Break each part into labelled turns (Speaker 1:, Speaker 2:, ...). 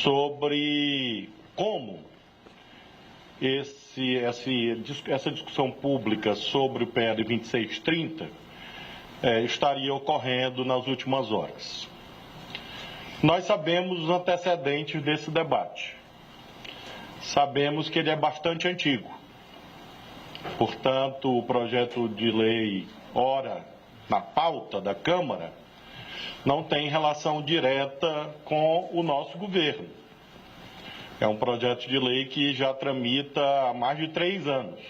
Speaker 1: sobre como essa discussão pública sobre o PL 2630 estaria ocorrendo nas últimas horas. Nós sabemos os antecedentes desse debate. Sabemos que ele é bastante antigo. Portanto, o projeto de lei, ora na pauta da Câmara, não tem relação direta com o nosso governo. É um projeto de lei que já tramita há mais de 3 anos,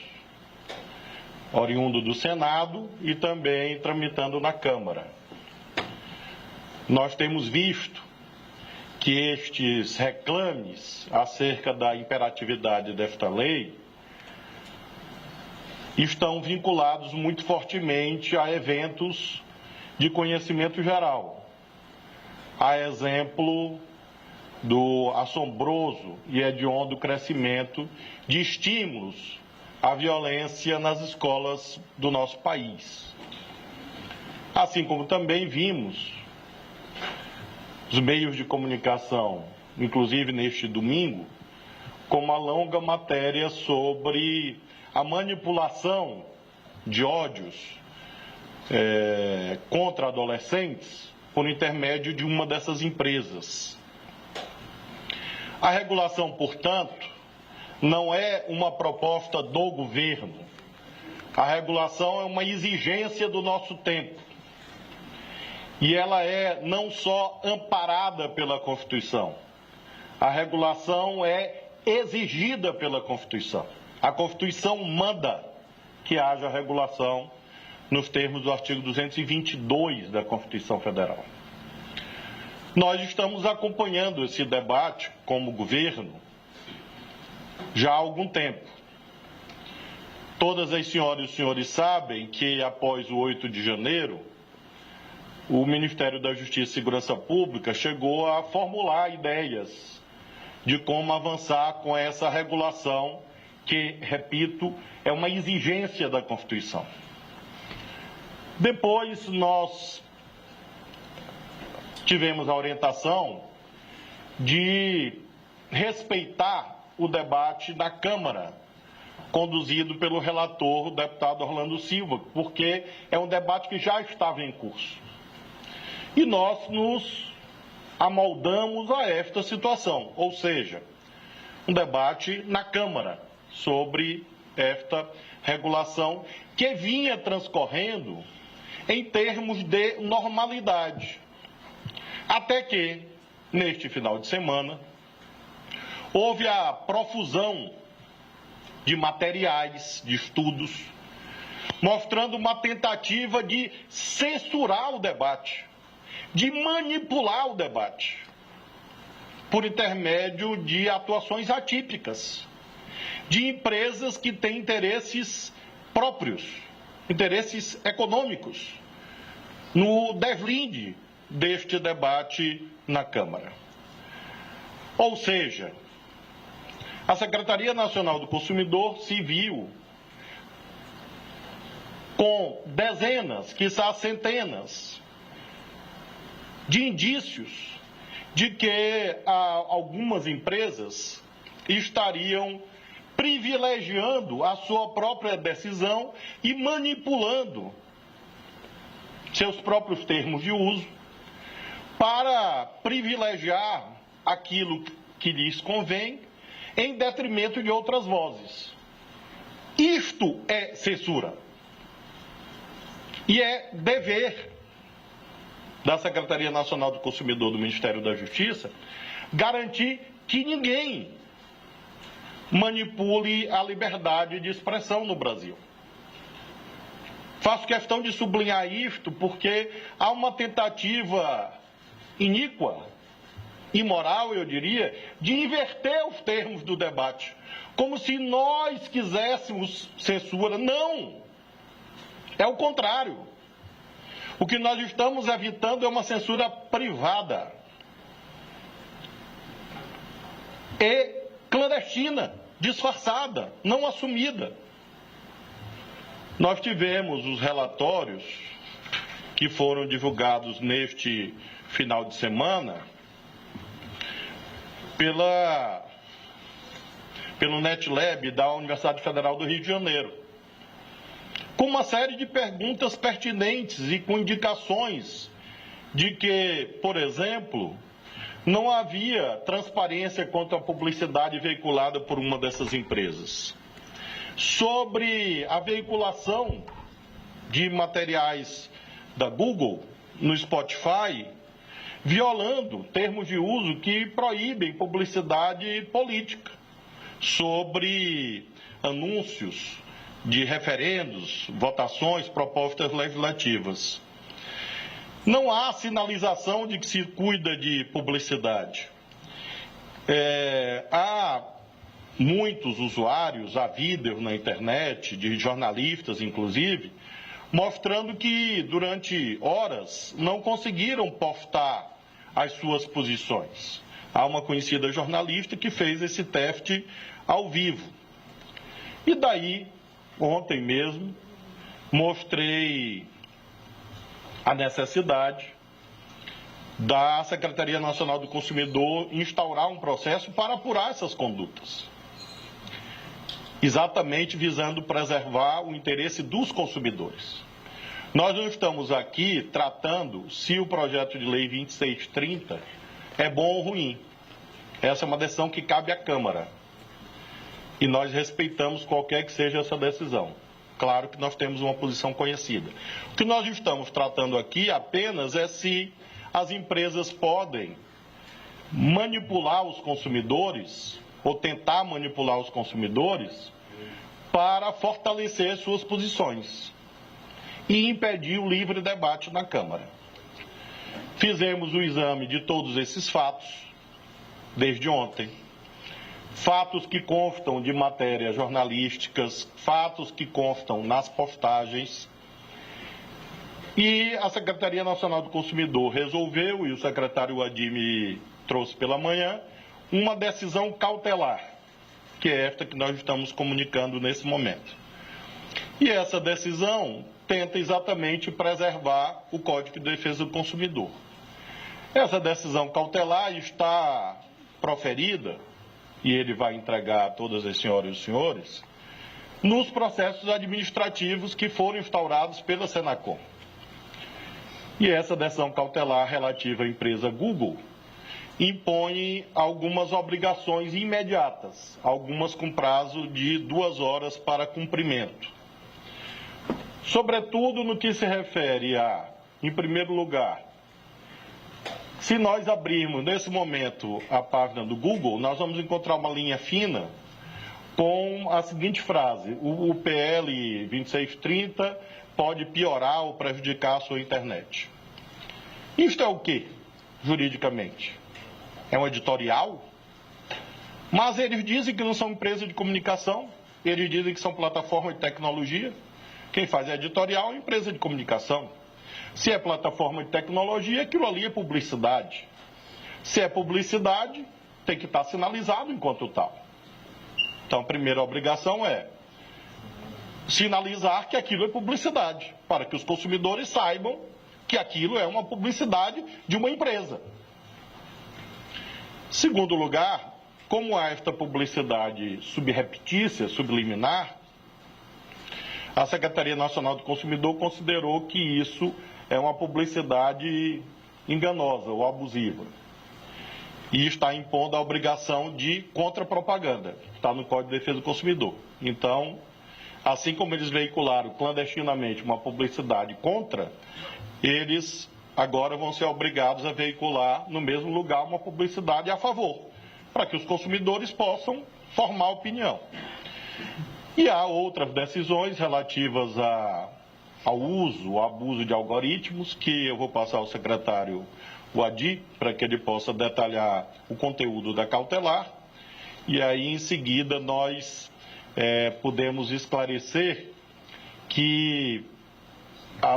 Speaker 1: oriundo do Senado e também tramitando na Câmara. Nós temos visto que estes reclames acerca da imperatividade desta lei estão vinculados muito fortemente a eventos de conhecimento geral. A exemplo do assombroso e hediondo crescimento de estímulos à violência nas escolas do nosso país. Assim como também vimos os meios de comunicação, inclusive neste domingo, com uma longa matéria sobre a manipulação de ódios contra adolescentes por intermédio de uma dessas empresas. A regulação, portanto, não é uma proposta do governo. A regulação é uma exigência do nosso tempo. E ela é não só amparada pela Constituição. A regulação é exigida pela Constituição. A Constituição manda que haja regulação nos termos do artigo 222 da Constituição Federal. Nós estamos acompanhando esse debate como governo já há algum tempo. Todas as senhoras e os senhores sabem que após o 8 de janeiro, o Ministério da Justiça e Segurança Pública chegou a formular ideias de como avançar com essa regulação que, repito, é uma exigência da Constituição. Depois nós tivemos a orientação de respeitar o debate da Câmara, conduzido pelo relator, o deputado Orlando Silva, porque é um debate que já estava em curso. E nós nos amoldamos a esta situação, ou seja, um debate na Câmara sobre esta regulação que vinha transcorrendo em termos de normalidade. Até que, neste final de semana, houve a profusão de materiais, de estudos, mostrando uma tentativa de censurar o debate, de manipular o debate, por intermédio de atuações atípicas, de empresas que têm interesses próprios, interesses econômicos, no deslinde deste debate na Câmara. Ou seja, a Secretaria Nacional do Consumidor se viu com dezenas, quiçá centenas, de indícios de que algumas empresas estariam privilegiando a sua própria decisão e manipulando seus próprios termos de uso para privilegiar aquilo que lhes convém em detrimento de outras vozes. Isto é censura. E é dever da Secretaria Nacional do Consumidor do Ministério da Justiça garantir que ninguém manipule a liberdade de expressão no Brasil. Faço questão de sublinhar isto porque há uma tentativa iníqua, imoral, eu diria, de inverter os termos do debate, como se nós quiséssemos censura. Não! É o contrário. O que nós estamos evitando é uma censura privada e clandestina, disfarçada, não assumida. Nós tivemos os relatórios que foram divulgados neste final de semana pelo NetLab da Universidade Federal do Rio de Janeiro, com uma série de perguntas pertinentes e com indicações de que, por exemplo, não havia transparência quanto à publicidade veiculada por uma dessas empresas. Sobre a veiculação de materiais da Google no Spotify, violando termos de uso que proíbem publicidade política sobre anúncios de referendos, votações, propostas legislativas. Não há sinalização de que se cuida de publicidade. Há muitos usuários, há vídeos na internet, de jornalistas inclusive, mostrando que durante horas não conseguiram postar as suas posições. Há uma conhecida jornalista que fez esse teste ao vivo. E daí, ontem mesmo, mostrei a necessidade da Secretaria Nacional do Consumidor instaurar um processo para apurar essas condutas, exatamente visando preservar o interesse dos consumidores. Nós não estamos aqui tratando se o projeto de lei 2630 é bom ou ruim. Essa é uma decisão que cabe à Câmara. E nós respeitamos qualquer que seja essa decisão. Claro que nós temos uma posição conhecida. O que nós estamos tratando aqui apenas é se as empresas podem manipular os consumidores, ou tentar manipular os consumidores, para fortalecer suas posições e impedir o livre debate na Câmara. Fizemos o exame de todos esses fatos, desde ontem. Fatos que constam de matérias jornalísticas, fatos que constam nas postagens. E a Secretaria Nacional do Consumidor resolveu, e o secretário Adi me trouxe pela manhã, uma decisão cautelar, que é esta que nós estamos comunicando nesse momento. E essa decisão tenta exatamente preservar o Código de Defesa do Consumidor. Essa decisão cautelar está proferida, e ele vai entregar a todas as senhoras e os senhores, nos processos administrativos que foram instaurados pela Senacom. E essa decisão cautelar relativa à empresa Google impõe algumas obrigações imediatas, algumas com prazo de 2 horas para cumprimento. Sobretudo no que se refere a, em primeiro lugar, se nós abrirmos nesse momento a página do Google, nós vamos encontrar uma linha fina com a seguinte frase: o PL 2630 pode piorar ou prejudicar a sua internet. Isto é o quê, juridicamente? É um editorial? Mas eles dizem que não são empresas de comunicação, eles dizem que são plataformas de tecnologia. Quem faz editorial é a empresa de comunicação. Se é plataforma de tecnologia, aquilo ali é publicidade. Se é publicidade, tem que estar sinalizado enquanto tal. Então, a primeira obrigação é sinalizar que aquilo é publicidade, para que os consumidores saibam que aquilo é uma publicidade de uma empresa. Segundo lugar, como há esta publicidade subreptícia, subliminar, a Secretaria Nacional do Consumidor considerou que isso é uma publicidade enganosa ou abusiva. E está impondo a obrigação de contrapropaganda, está no Código de Defesa do Consumidor. Então, assim como eles veicularam clandestinamente uma publicidade contra, eles agora vão ser obrigados a veicular no mesmo lugar uma publicidade a favor, para que os consumidores possam formar opinião. E há outras decisões relativas ao uso, ao abuso de algoritmos, que eu vou passar ao secretário Adi, para que ele possa detalhar o conteúdo da cautelar, e aí em seguida nós podemos esclarecer que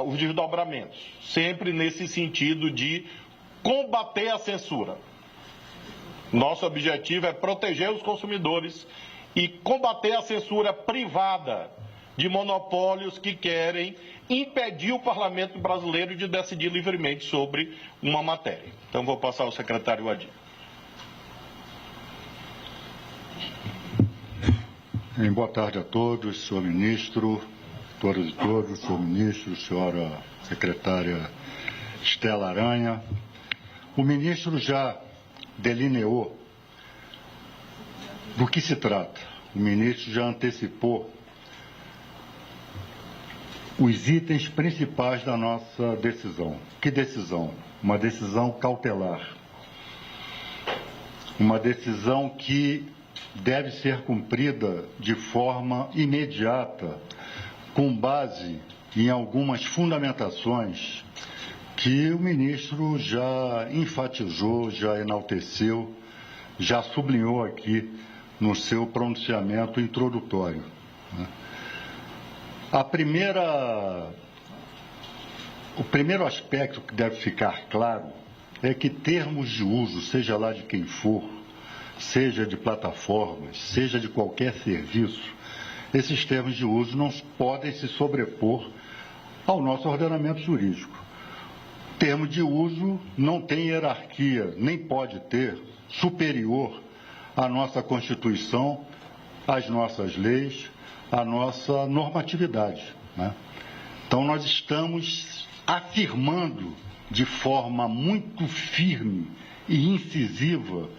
Speaker 1: os desdobramentos, sempre nesse sentido de combater a censura. Nosso objetivo é proteger os consumidores e combater a censura privada de monopólios que querem impedir o parlamento brasileiro de decidir livremente sobre uma matéria. Então, vou passar ao secretário Adi.
Speaker 2: Boa tarde a todos, senhor ministro, todas e todos, senhor ministro, senhora secretária Estela Aranha. O ministro já delineou do que se trata. O ministro já antecipou os itens principais da nossa decisão. Que decisão? Uma decisão cautelar. Uma decisão que deve ser cumprida de forma imediata, com base em algumas fundamentações que o ministro já enfatizou, já enalteceu, já sublinhou aqui no seu pronunciamento introdutório. O primeiro aspecto que deve ficar claro é que termos de uso, seja lá de quem for, seja de plataformas, seja de qualquer serviço, esses termos de uso não podem se sobrepor ao nosso ordenamento jurídico. Termo de uso não tem hierarquia, nem pode ter, superior à nossa Constituição, às nossas leis, à nossa normatividade, né? Então, nós estamos afirmando de forma muito firme e incisiva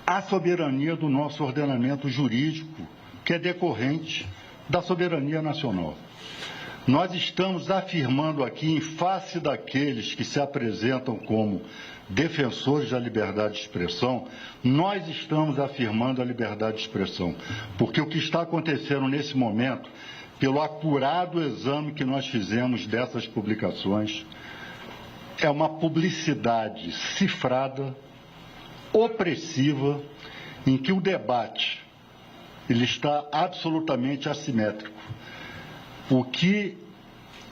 Speaker 2: a soberania do nosso ordenamento jurídico, que é decorrente da soberania nacional. Nós estamos afirmando aqui, em face daqueles que se apresentam como defensores da liberdade de expressão, nós estamos afirmando a liberdade de expressão, porque o que está acontecendo nesse momento, pelo acurado exame que nós fizemos dessas publicações, é uma publicidade cifrada, opressiva, em que o debate ele está absolutamente assimétrico. O que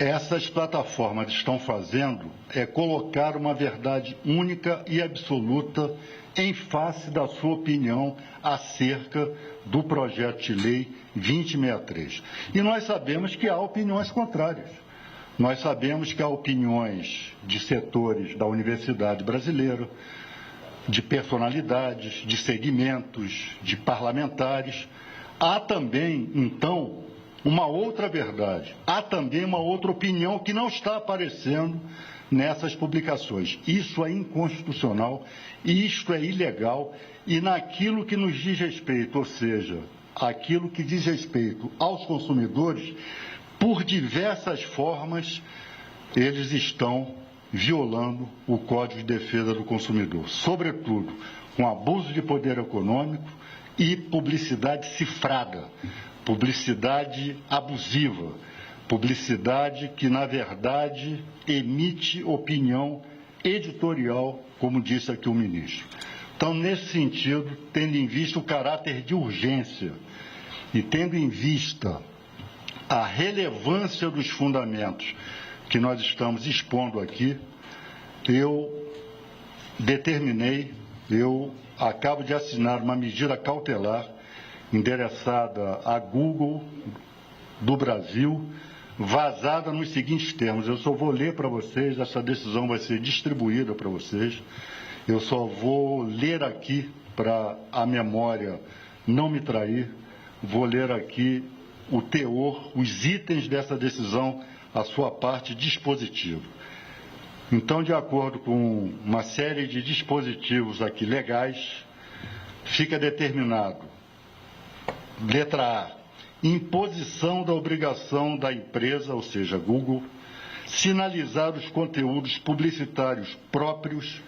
Speaker 2: essas plataformas estão fazendo é colocar uma verdade única e absoluta em face da sua opinião acerca do projeto de lei 2063. E nós sabemos que há opiniões contrárias. Nós sabemos que há opiniões de setores da universidade brasileira, de personalidades, de segmentos, de parlamentares. Há também, então, uma outra verdade. Há também uma outra opinião que não está aparecendo nessas publicações. Isso é inconstitucional, isto é ilegal, e naquilo que nos diz respeito, ou seja, aquilo que diz respeito aos consumidores, por diversas formas, eles estão violando o Código de Defesa do Consumidor, sobretudo com abuso de poder econômico e publicidade cifrada, publicidade abusiva, publicidade que, na verdade, emite opinião editorial, como disse aqui o ministro. Então, nesse sentido, tendo em vista o caráter de urgência e tendo em vista a relevância dos fundamentos que nós estamos expondo aqui, eu acabo de assinar uma medida cautelar endereçada à Google do Brasil, vazada nos seguintes termos. Eu só vou ler para vocês, essa decisão vai ser distribuída para vocês, eu só vou ler aqui para a memória não me trair, vou ler aqui o teor, os itens dessa decisão, a sua parte dispositiva. Então, de acordo com uma série de dispositivos aqui legais, fica determinado, letra A, imposição da obrigação da empresa, ou seja, Google, sinalizar os conteúdos publicitários próprios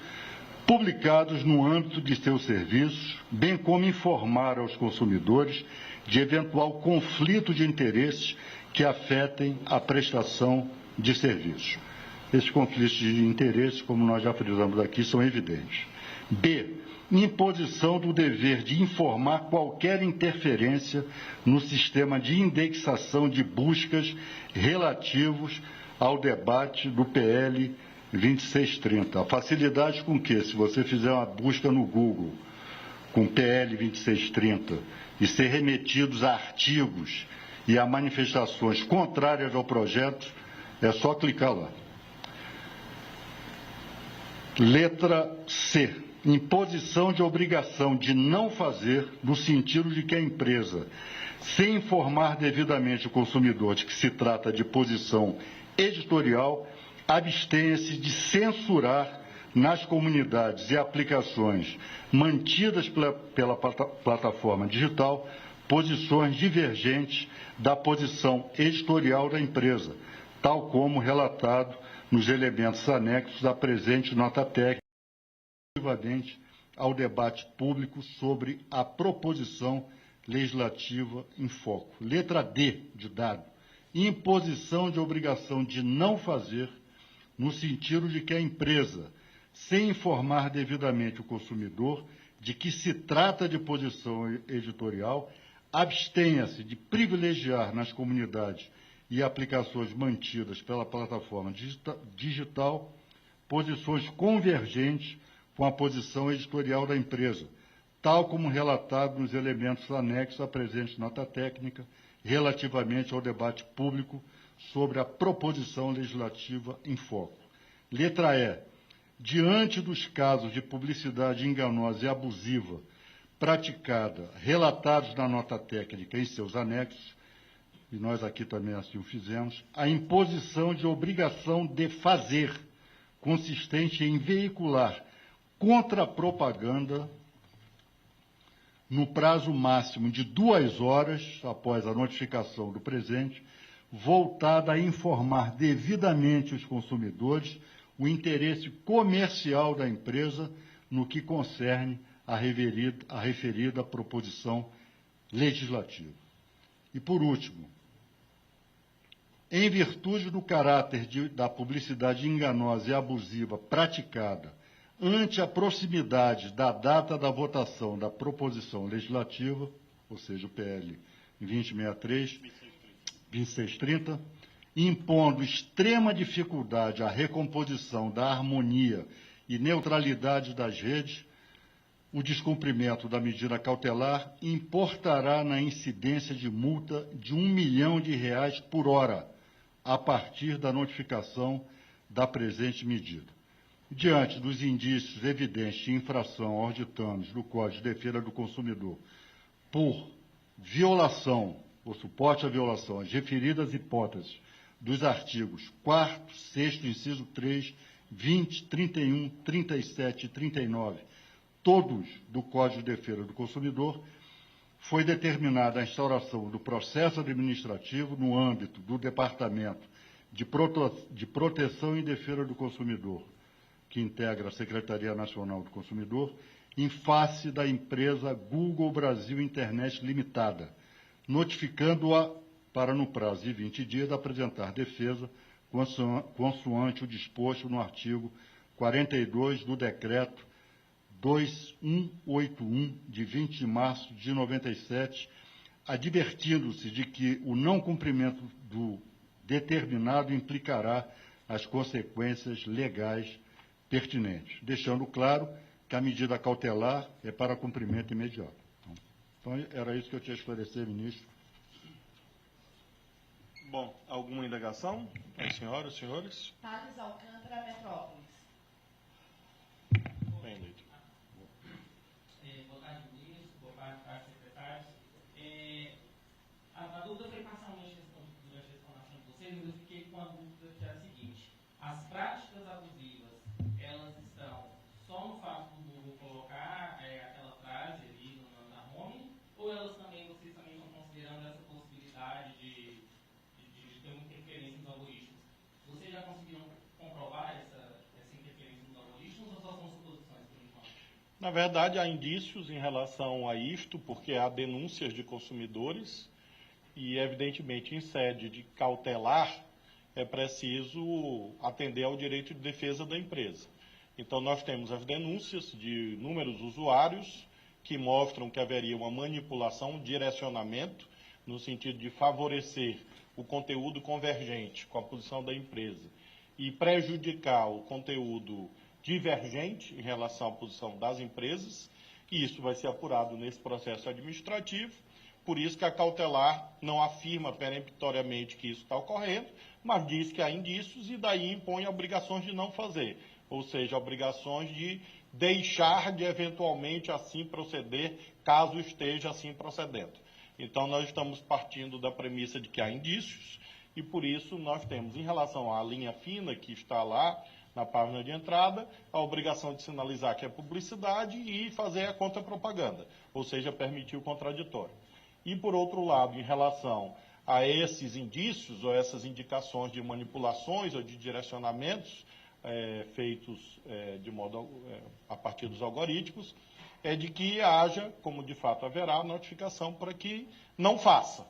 Speaker 2: publicados no âmbito de seus serviços, bem como informar aos consumidores de eventual conflito de interesses que afetem a prestação de serviços. Esses conflitos de interesse, como nós já frisamos aqui, são evidentes. B, imposição do dever de informar qualquer interferência no sistema de indexação de buscas relativos ao debate do PL 2630. A facilidade com que, se você fizer uma busca no Google com PL 2630 e ser remetidos a artigos e a manifestações contrárias ao projeto, é só clicar lá. Letra C. imposição de obrigação de não fazer, no sentido de que a empresa, sem informar devidamente o consumidor de que se trata de posição editorial, abstenha-se de censurar nas comunidades e aplicações mantidas pela plataforma digital posições divergentes da posição editorial da empresa, tal como relatado nos elementos anexos à presente nota técnica, relativamente ao debate público sobre a proposição legislativa em foco. Letra D de dado. Imposição de obrigação de não fazer, no sentido de que a empresa, sem informar devidamente o consumidor de que se trata de posição editorial, abstenha-se de privilegiar nas comunidades e aplicações mantidas pela plataforma digital posições convergentes com a posição editorial da empresa, tal como relatado nos elementos anexos à presente nota técnica, relativamente ao debate público sobre a proposição legislativa em foco. Letra E. Diante dos casos de publicidade enganosa e abusiva praticada, relatados na nota técnica em seus anexos, e nós aqui também assim o fizemos, a imposição de obrigação de fazer, consistente em veicular contra-propaganda no prazo máximo de 2 horas após a notificação do presente, voltada a informar devidamente os consumidores o interesse comercial da empresa no que concerne a referida proposição legislativa. E, por último, em virtude do caráter da publicidade enganosa e abusiva praticada ante a proximidade da data da votação da proposição legislativa, ou seja, o PL 2630, impondo extrema dificuldade à recomposição da harmonia e neutralidade das redes, o descumprimento da medida cautelar importará na incidência de multa de R$ 1 milhão por hora, a partir da notificação da presente medida. Diante dos indícios evidentes de infração aos ditames do Código de Defesa do Consumidor por violação ou suporte à violação às referidas hipóteses dos artigos 4º, 6º, inciso 3, 20, 31, 37 e 39, todos do Código de Defesa do Consumidor, foi determinada a instauração do processo administrativo no âmbito do Departamento de Proteção e Defesa do Consumidor, que integra a Secretaria Nacional do Consumidor, em face da empresa Google Brasil Internet Limitada, notificando-a para, no prazo de 20 dias, apresentar defesa consoante o disposto no artigo 42 do Decreto 2181, de 20 de março de 97, advertindo-se de que o não cumprimento do determinado implicará as consequências legais pertinentes, deixando claro que a medida cautelar é para cumprimento imediato. Então, era isso que eu tinha a esclarecer, ministro.
Speaker 1: Bom, alguma indagação? As senhoras, senhores?
Speaker 3: Thales Alcântara, Metrópolis.
Speaker 1: Bem, Leite.
Speaker 4: Boa tarde, ministro. Boa tarde, secretários. A dúvida foi parcialmente respondida durante a explanação de vocês, mas eu fiquei com a dúvida que é a seguinte: as práticas abusivas, elas estão só no fato do Google colocar aquela frase ali na home, ou elas também, vocês também estão considerando essa possibilidade de ter uma interferência nos algoritmos? Vocês já conseguiram comprovar essa interferência nos algoritmos, ou só são suposições por enquanto?
Speaker 1: Na verdade, há indícios em relação a isto, porque há denúncias de consumidores e, evidentemente, em sede de cautelar, é preciso atender ao direito de defesa da empresa. Então, nós temos as denúncias de inúmeros usuários que mostram que haveria uma manipulação, um direcionamento, no sentido de favorecer o conteúdo convergente com a posição da empresa e prejudicar o conteúdo divergente em relação à posição das empresas, e isso vai ser apurado nesse processo administrativo. Por isso que a cautelar não afirma peremptoriamente que isso está ocorrendo, mas diz que há indícios e daí impõe obrigações de não fazer, ou seja, obrigações de deixar de eventualmente assim proceder, caso esteja assim procedendo. Então, nós estamos partindo da premissa de que há indícios e, por isso, nós temos, em relação à linha fina que está lá na página de entrada, a obrigação de sinalizar que é publicidade e fazer a contrapropaganda, ou seja, permitir o contraditório. E, por outro lado, em relação a esses indícios ou essas indicações de manipulações ou de direcionamentos feitos de modo a partir dos algoritmos, é de que haja, como de fato haverá, notificação para que não faça.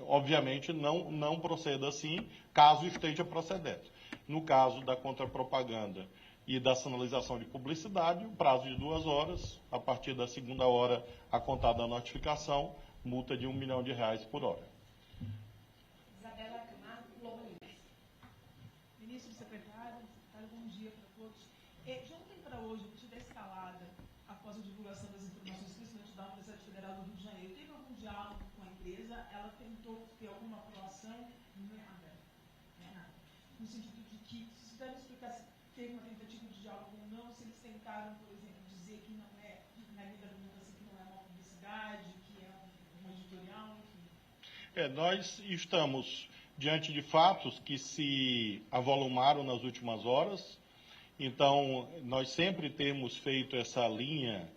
Speaker 1: Obviamente, não proceda assim, caso esteja procedendo. No caso da contrapropaganda e da sinalização de publicidade, o prazo de 2 horas, a partir da segunda hora a contar da notificação, multa de R$ 1 milhão por hora.
Speaker 3: Isabela Camargo, Globo News.
Speaker 5: Ministro, secretário, bom dia para todos. De ontem para hoje, a partir da escalada, após a divulgação das informações, principalmente da Universidade Federal do Rio de Janeiro, teve algum diálogo com a empresa? Ela tentou ter alguma aprovação? Nada. No sentido de que, se deve explicar se teve uma tentativa de diálogo ou não, se eles tentaram, por exemplo, dizer que não é, na linha da argumentação, que não é uma publicidade, que é um editorial, enfim.
Speaker 1: Nós estamos diante de fatos que se avolumaram nas últimas horas. Então, nós sempre temos feito essa linha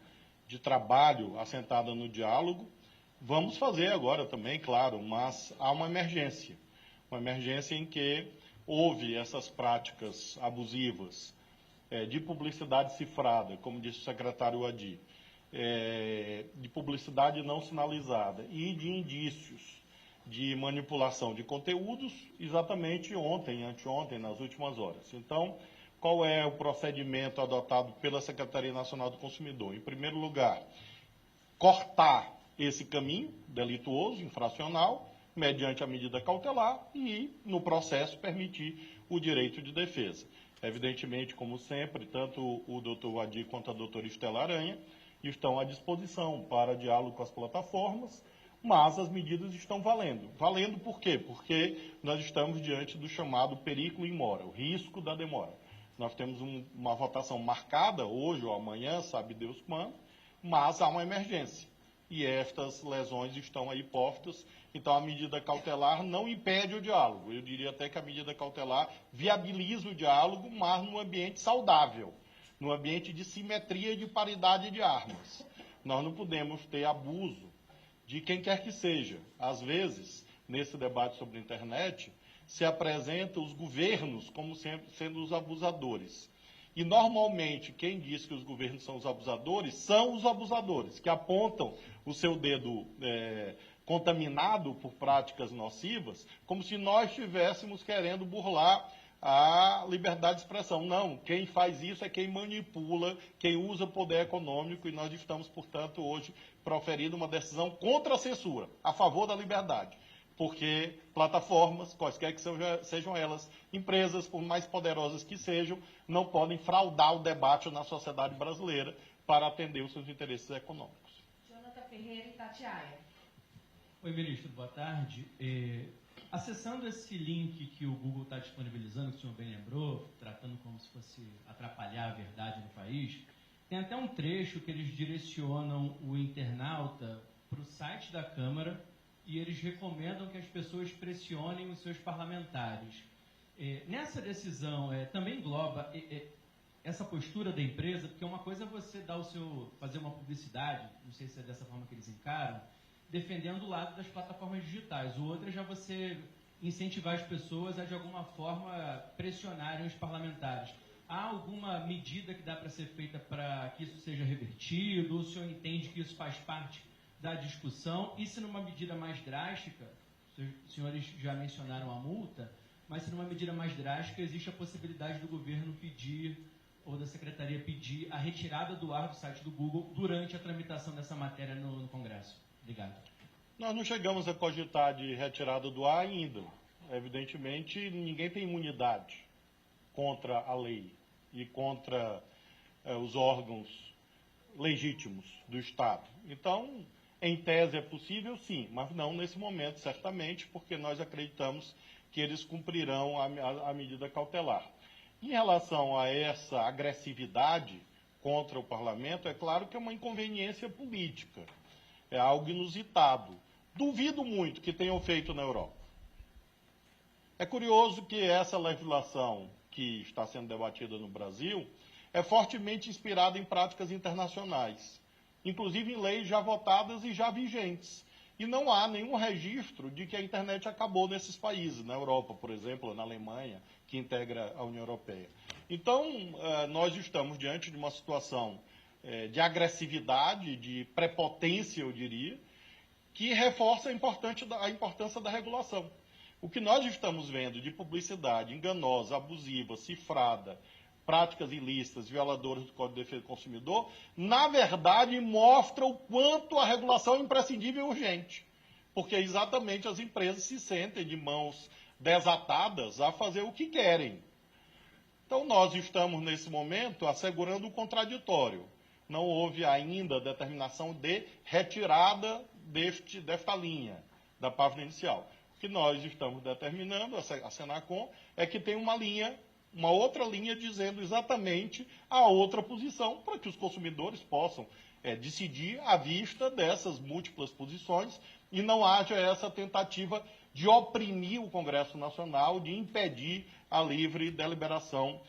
Speaker 1: de trabalho assentada no diálogo. Vamos fazer agora também, claro, mas há uma emergência em que houve essas práticas abusivas de publicidade cifrada, como disse o secretário Adi, de publicidade não sinalizada e de indícios de manipulação de conteúdos, exatamente ontem, anteontem, nas últimas horas. Então, qual é o procedimento adotado pela Secretaria Nacional do Consumidor? Em primeiro lugar, cortar esse caminho delituoso, infracional, mediante a medida cautelar e, no processo, permitir o direito de defesa. Evidentemente, como sempre, tanto o doutor Adi quanto a doutora Estela Aranha estão à disposição para diálogo com as plataformas, mas as medidas estão valendo. Valendo por quê? Porque nós estamos diante do chamado periculo in mora, o risco da demora. Nós temos uma votação marcada hoje ou amanhã, sabe Deus quando, mas há uma emergência. E estas lesões estão aí postas, então a medida cautelar não impede o diálogo. Eu diria até que a medida cautelar viabiliza o diálogo, mas num ambiente saudável, num ambiente de simetria e de paridade de armas. Nós não podemos ter abuso de quem quer que seja. Às vezes, nesse debate sobre a internet, se apresentam os governos como sendo os abusadores. E, normalmente, quem diz que os governos são os abusadores, que apontam o seu dedo contaminado por práticas nocivas, como se nós estivéssemos querendo burlar a liberdade de expressão. Não, quem faz isso é quem manipula, quem usa poder econômico, e nós estamos, portanto, hoje proferindo uma decisão contra a censura, a favor da liberdade. Porque plataformas, quaisquer que sejam elas, empresas, por mais poderosas que sejam, não podem fraudar o debate na sociedade brasileira para atender os seus interesses econômicos.
Speaker 3: Jonathan Ferreira, Itatiaia.
Speaker 6: Oi, ministro, boa tarde. Acessando esse link que o Google está disponibilizando, que o senhor bem lembrou, tratando como se fosse atrapalhar a verdade no país, tem até um trecho que eles direcionam o internauta para o site da Câmara e eles recomendam que as pessoas pressionem os seus parlamentares. Nessa decisão, também engloba essa postura da empresa, porque uma coisa é você fazer uma publicidade, não sei se é dessa forma que eles encaram, defendendo o lado das plataformas digitais. O outro é já você incentivar as pessoas a, de alguma forma, pressionarem os parlamentares. Há alguma medida que dá para ser feita para que isso seja revertido? Ou o senhor entende que isso faz parte da discussão? E se numa medida mais drástica, os senhores já mencionaram a multa, mas se numa medida mais drástica existe a possibilidade do governo pedir, ou da secretaria pedir, a retirada do ar do site do Google durante a tramitação dessa matéria no Congresso? Obrigado.
Speaker 1: Nós não chegamos a cogitar de retirada do ar ainda. Evidentemente, ninguém tem imunidade contra a lei e contra os órgãos legítimos do Estado. Então, em tese é possível, sim, mas não nesse momento, certamente, porque nós acreditamos que eles cumprirão a medida cautelar. Em relação a essa agressividade contra o parlamento, é claro que é uma inconveniência política, é algo inusitado. Duvido muito que tenham feito na Europa. É curioso que essa legislação que está sendo debatida no Brasil é fortemente inspirada em práticas internacionais, inclusive em leis já votadas e já vigentes. E não há nenhum registro de que a internet acabou nesses países, na Europa, por exemplo, na Alemanha, que integra a União Europeia. Então, nós estamos diante de uma situação de agressividade, de prepotência, eu diria, que reforça a importância da regulação. O que nós estamos vendo de publicidade enganosa, abusiva, cifrada, práticas ilícitas, violadoras do Código de Defesa do Consumidor, na verdade mostra o quanto a regulação é imprescindível e urgente. Porque exatamente as empresas se sentem de mãos desatadas a fazer o que querem. Então nós estamos, nesse momento, assegurando o contraditório. Não houve ainda determinação de retirada desta linha, da página inicial. O que nós estamos determinando, a Senacom, é que tem uma outra linha dizendo exatamente a outra posição, para que os consumidores possam decidir à vista dessas múltiplas posições e não haja essa tentativa de oprimir o Congresso Nacional, de impedir a livre deliberação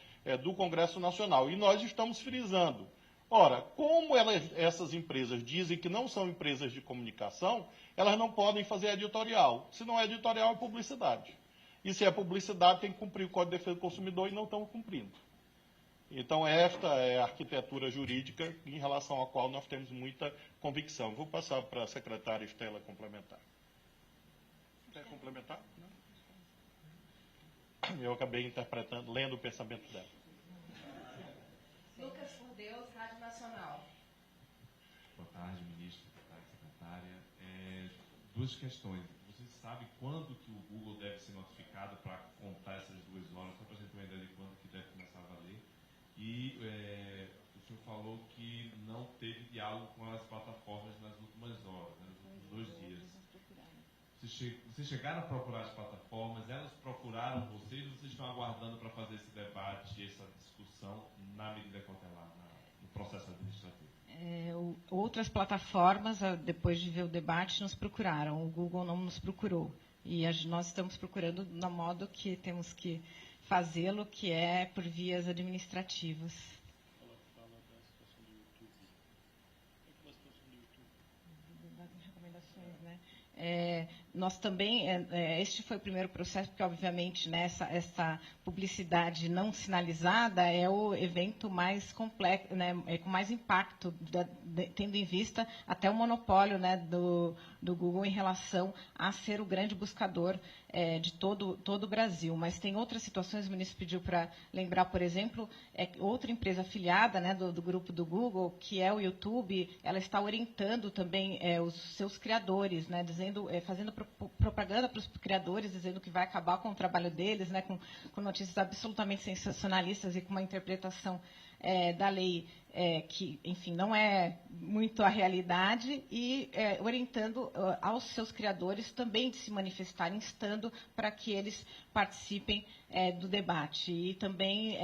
Speaker 1: do Congresso Nacional. E nós estamos frisando. Ora, como essas empresas dizem que não são empresas de comunicação, elas não podem fazer editorial. Se não é editorial, é publicidade. E se é publicidade, tem que cumprir o Código de Defesa do Consumidor e não estão cumprindo. Então, esta é a arquitetura jurídica em relação à qual nós temos muita convicção. Vou passar para a secretária Estela complementar. Quer complementar? Não. Eu acabei lendo o pensamento dela.
Speaker 3: Lucas por Deus, Rádio Nacional.
Speaker 7: Boa tarde, ministro, boa tarde, secretária. Duas questões. Você sabe quando que o Google deve ser notificado para contar essas 2 horas? Só para a gente ter uma ideia de quando que deve começar a valer. E o senhor falou que não teve diálogo com as plataformas nas últimas horas, né, nos últimos 2 dias. Vocês chegaram a procurar as plataformas, elas procuraram vocês, ou vocês estão aguardando para fazer esse debate, essa discussão na medida cautelar, no processo administrativo?
Speaker 8: Outras plataformas, depois de ver o debate, nos procuraram. O Google não nos procurou. E nós estamos procurando no modo que temos que fazê-lo, que é por vias administrativas. Recomendações, né? Nós também, este foi o primeiro processo, porque, obviamente, né, essa publicidade não sinalizada é o evento mais complexo, né, com mais impacto, tendo em vista até o monopólio, né, do Google em relação a ser o grande buscador de todo o Brasil. Mas tem outras situações, o ministro pediu para lembrar, por exemplo, outra empresa afiliada, né, do grupo do Google, que é o YouTube, ela está orientando também os seus criadores, né, fazendo propaganda para os criadores, dizendo que vai acabar com o trabalho deles, né, com notícias absolutamente sensacionalistas e com uma interpretação da lei que, enfim, não é muito a realidade, e orientando aos seus criadores também de se manifestarem, instando para que eles participem do debate. E também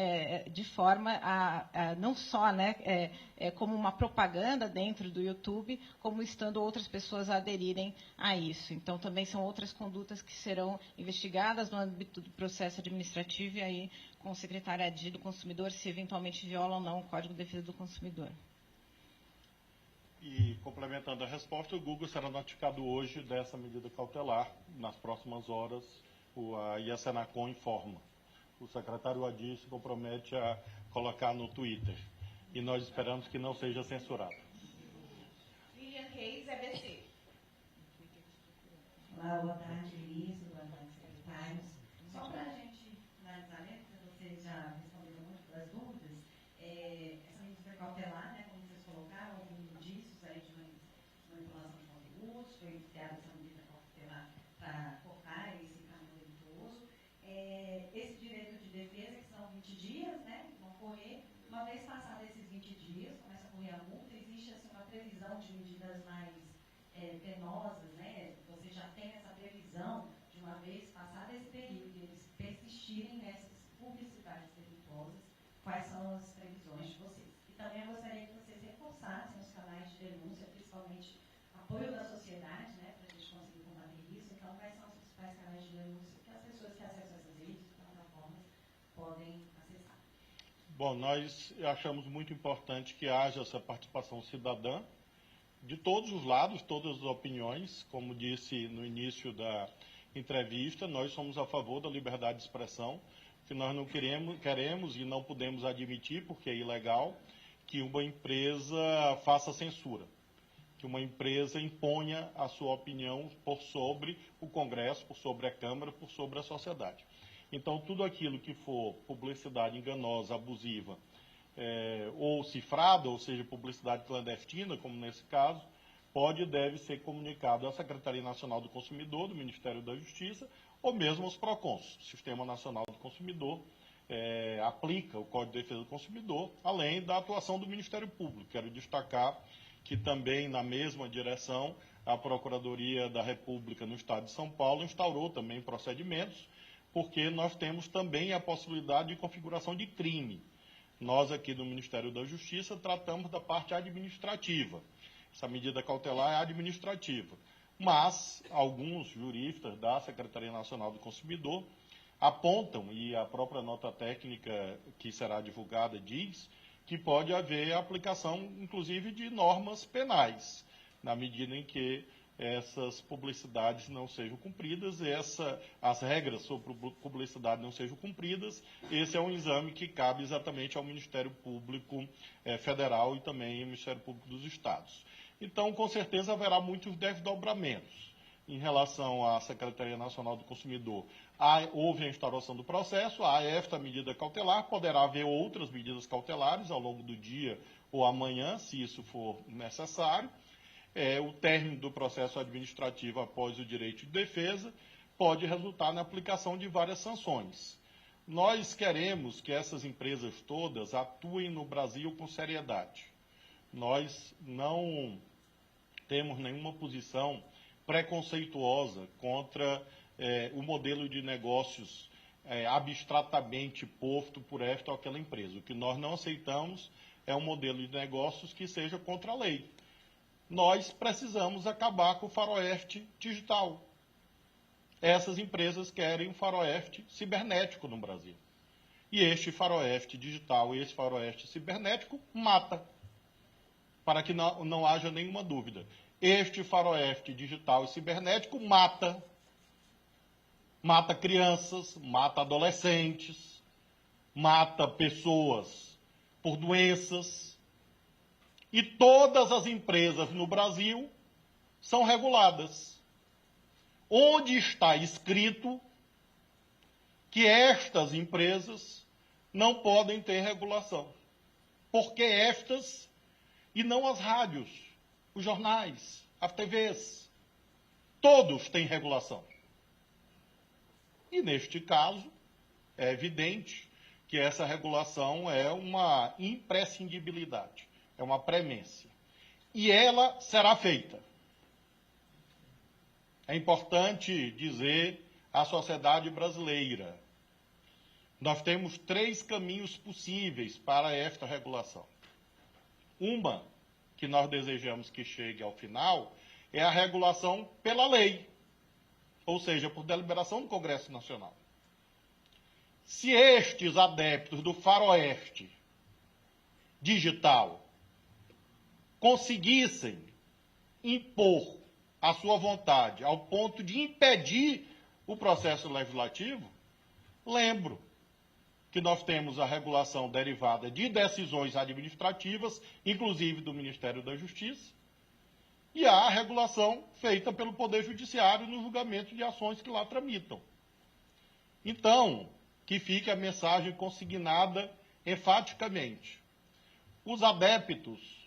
Speaker 8: de forma a não só, né, como uma propaganda dentro do YouTube, como estando outras pessoas a aderirem a isso. Então, também são outras condutas que serão investigadas no âmbito do processo administrativo, e aí com o secretário Adi do Consumidor, se eventualmente viola ou não o Código de Defesa do Consumidor.
Speaker 1: E, complementando a resposta, o Google será notificado hoje dessa medida cautelar. Nas próximas horas, a Senacom informa. O secretário Adi se compromete a colocar no Twitter. E nós esperamos que não seja censurado.
Speaker 3: Lilian Reis, EBC.
Speaker 9: Olá, boa tarde, ministro, boa tarde, secretários. Só para a gente finalizar, né, porque vocês já responderam muito das dúvidas, essa medida cautelar, né, como vocês colocaram, houve indícios aí de manipulação de conteúdos, foi criada essa medida cautelar para cortar esse caminho delituoso. Esse direito de defesa, que são 20 dias, né, vão correr, uma vez passados esses 20 dias, começa a correr a multa, existe assim, uma previsão de medidas mais penosas, né? Você já tem essa previsão de uma vez passado esse período, de eles persistirem nessas publicidades delituosas, quais são as previsões de vocês? E também eu gostaria que vocês reforçassem os canais de denúncia, principalmente apoio da sociedade, né, para a gente conseguir combater isso. Então, quais são os principais canais de denúncia que as pessoas que acessam essas redes, plataformas, podem acessar?
Speaker 1: Bom, nós achamos muito importante que haja essa participação cidadã de todos os lados, todas as opiniões. Como disse no início da entrevista, nós somos a favor da liberdade de expressão, que nós não queremos e não podemos admitir, porque é ilegal, que uma empresa faça censura, que uma empresa imponha a sua opinião por sobre o Congresso, por sobre a Câmara, por sobre a sociedade. Então, tudo aquilo que for publicidade enganosa, abusiva, ou cifrada, ou seja, publicidade clandestina, como nesse caso, pode e deve ser comunicado à Secretaria Nacional do Consumidor, do Ministério da Justiça, ou mesmo aos PROCONs. O Sistema Nacional do Consumidor aplica o Código de Defesa do Consumidor, além da atuação do Ministério Público. Quero destacar que também, na mesma direção, a Procuradoria da República no Estado de São Paulo instaurou também procedimentos, porque nós temos também a possibilidade de configuração de crime. Nós aqui do Ministério da Justiça tratamos da parte administrativa. Essa medida cautelar é administrativa. Mas alguns juristas da Secretaria Nacional do Consumidor apontam, e a própria nota técnica que será divulgada diz, que pode haver aplicação, inclusive, de normas penais, na medida em que essas publicidades não sejam cumpridas, as regras sobre publicidade não sejam cumpridas. Esse é um exame que cabe exatamente ao Ministério Público Federal e também ao Ministério Público dos Estados. Então, com certeza, haverá muitos desdobramentos. Em relação à Secretaria Nacional do Consumidor, houve a instauração do processo, há esta medida cautelar, poderá haver outras medidas cautelares ao longo do dia ou amanhã, se isso for necessário. O término do processo administrativo após o direito de defesa pode resultar na aplicação de várias sanções. Nós queremos que essas empresas todas atuem no Brasil com seriedade. Nós não temos nenhuma posição preconceituosa contra o modelo de negócios abstratamente posto por esta ou aquela empresa. O que nós não aceitamos é um modelo de negócios que seja contra a lei. Nós precisamos acabar com o faroeste digital. Essas empresas querem um faroeste cibernético no Brasil. E este faroeste digital e esse faroeste cibernético mata. Para que não haja nenhuma dúvida. Este faroeste digital e cibernético mata. Mata crianças, mata adolescentes, mata pessoas por doenças. E todas as empresas no Brasil são reguladas. Onde está escrito que estas empresas não podem ter regulação? Porque estas, e não as rádios, os jornais, as TVs, todos têm regulação. E neste caso, é evidente que essa regulação é uma imprescindibilidade. É uma premência. E ela será feita. É importante dizer à sociedade brasileira, nós temos 3 caminhos possíveis para esta regulação. Uma, que nós desejamos que chegue ao final, é a regulação pela lei, ou seja, por deliberação do Congresso Nacional. Se estes adeptos do faroeste digital conseguissem impor a sua vontade ao ponto de impedir o processo legislativo, lembro que nós temos a regulação derivada de decisões administrativas, inclusive do Ministério da Justiça, e há a regulação feita pelo Poder Judiciário no julgamento de ações que lá tramitam. Então, que fique a mensagem consignada enfaticamente. Os adeptos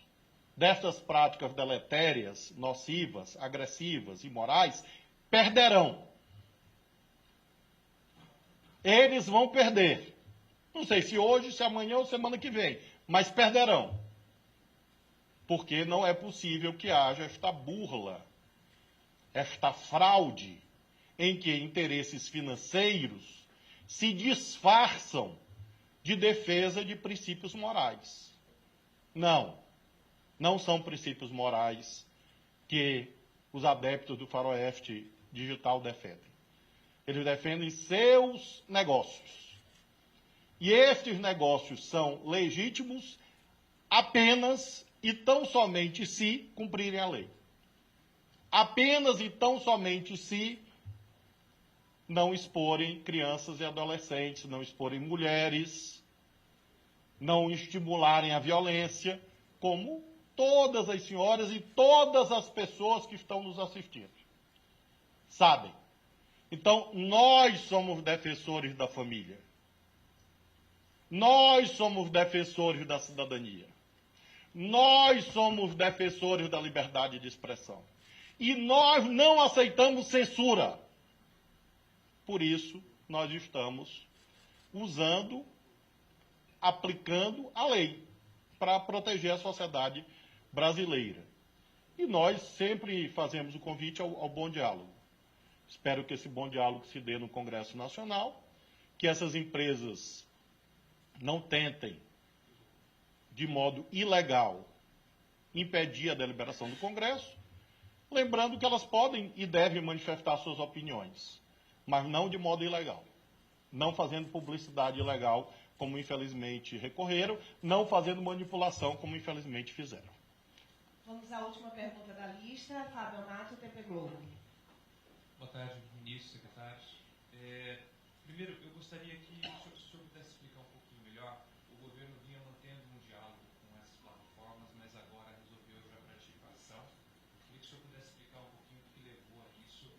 Speaker 1: destas práticas deletérias, nocivas, agressivas, imorais, perderão. Eles vão perder. Não sei se hoje, se amanhã ou semana que vem, mas perderão. Porque não é possível que haja esta burla, esta fraude, em que interesses financeiros se disfarçam de defesa de princípios morais. Não são princípios morais que os adeptos do faroeste digital defendem. Eles defendem seus negócios. E estes negócios são legítimos apenas e tão somente se cumprirem a lei. Apenas e tão somente se não exporem crianças e adolescentes, não exporem mulheres, não estimularem a violência, como todas as senhoras e todas as pessoas que estão nos assistindo sabem. Então, nós somos defensores da família. Nós somos defensores da cidadania. Nós somos defensores da liberdade de expressão. E nós não aceitamos censura. Por isso, nós estamos aplicando a lei para proteger a sociedade brasileira. E nós sempre fazemos o convite ao bom diálogo. Espero que esse bom diálogo se dê no Congresso Nacional, que essas empresas não tentem, de modo ilegal, impedir a deliberação do Congresso, lembrando que elas podem e devem manifestar suas opiniões, mas não de modo ilegal, não fazendo publicidade ilegal, como infelizmente recorreram, não fazendo manipulação, como infelizmente fizeram.
Speaker 3: Vamos à última pergunta da lista. Fábio Amato, TP Globo.
Speaker 7: Boa tarde, ministro, secretários. Primeiro, eu gostaria que o senhor pudesse explicar um pouquinho melhor. O governo vinha mantendo um diálogo com essas plataformas, mas agora resolveu já partir para ação. Queria que o senhor pudesse explicar um pouquinho o que levou a isso.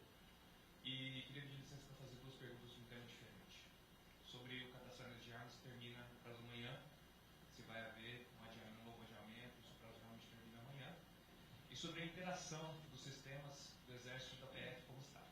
Speaker 7: E queria pedir licença para fazer duas perguntas de um tema diferente. Sobre o cadastramento de armas, termina no prazo amanhã. Se vai haver um novo adiamento, se o prazo realmente termina amanhã. E sobre a interação dos sistemas do Exército e da PF como está.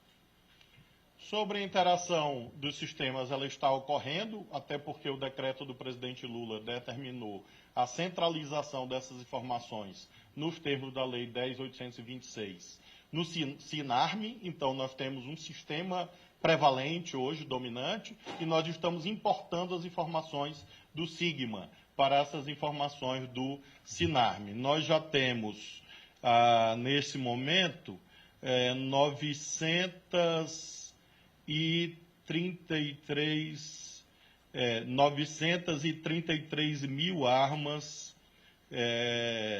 Speaker 1: Sobre a interação dos sistemas, ela está ocorrendo, até porque o decreto do presidente Lula determinou a centralização dessas informações nos termos da Lei 10.826 no SINARME. Então, nós temos um sistema prevalente hoje, dominante, e nós estamos importando as informações do SIGMA para essas informações do SINARME. Nós já temos, nesse momento, 933 mil armas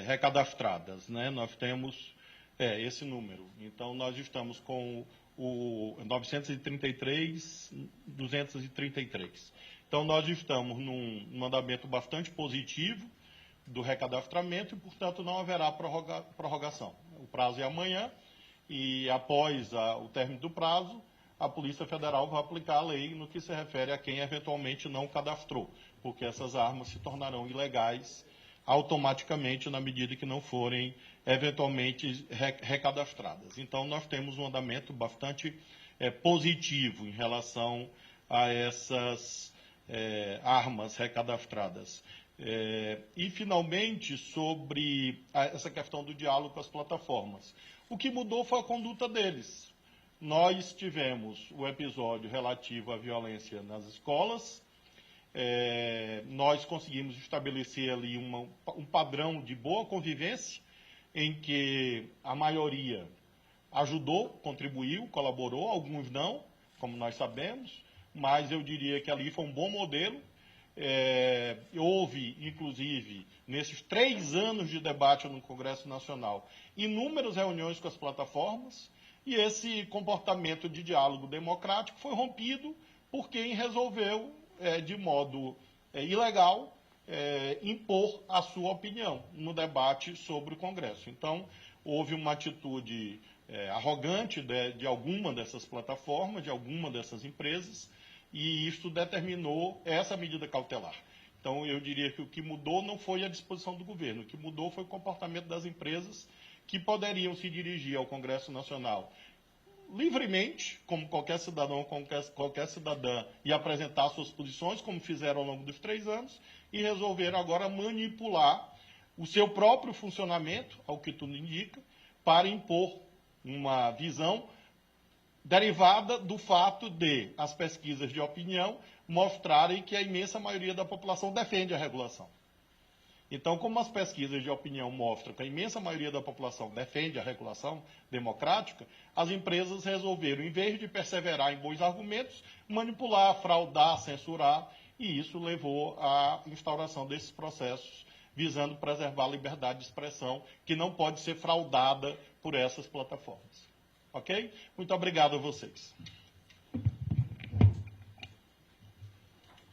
Speaker 1: recadastradas, né? Nós temos esse número. Então, nós estamos com o 933.233. Então, nós estamos num andamento bastante positivo do recadastramento e, portanto, não haverá prorrogação. O prazo é amanhã e, após o término do prazo, a Polícia Federal vai aplicar a lei no que se refere a quem eventualmente não cadastrou, porque essas armas se tornarão ilegais automaticamente na medida que não forem eventualmente recadastradas. Então, nós temos um andamento bastante positivo em relação a essas armas recadastradas. E, finalmente, sobre essa questão do diálogo com as plataformas. O que mudou foi a conduta deles. Nós tivemos o episódio relativo à violência nas escolas. Nós conseguimos estabelecer ali um padrão de boa convivência, em que a maioria ajudou, contribuiu, colaborou, alguns não, como nós sabemos, mas eu diria que ali foi um bom modelo. Houve, inclusive, nesses 3 anos de debate no Congresso Nacional, inúmeras reuniões com as plataformas, e esse comportamento de diálogo democrático foi rompido por quem resolveu, de modo ilegal, impor a sua opinião no debate sobre o Congresso. Então, houve uma atitude arrogante de alguma dessas plataformas, de alguma dessas empresas, e isso determinou essa medida cautelar. Então, eu diria que o que mudou não foi a disposição do governo, o que mudou foi o comportamento das empresas que poderiam se dirigir ao Congresso Nacional livremente, como qualquer cidadão, qualquer cidadã, e apresentar suas posições, como fizeram ao longo dos 3 anos, e resolveram agora manipular o seu próprio funcionamento, ao que tudo indica, para impor uma visão derivada do fato de as pesquisas de opinião mostrarem que a imensa maioria da população defende a regulação. Então, como as pesquisas de opinião mostram que a imensa maioria da população defende a regulação democrática, as empresas resolveram, em vez de perseverar em bons argumentos, manipular, fraudar, censurar, e isso levou à instauração desses processos visando preservar a liberdade de expressão, que não pode ser fraudada por essas plataformas. Ok? Muito obrigado a vocês.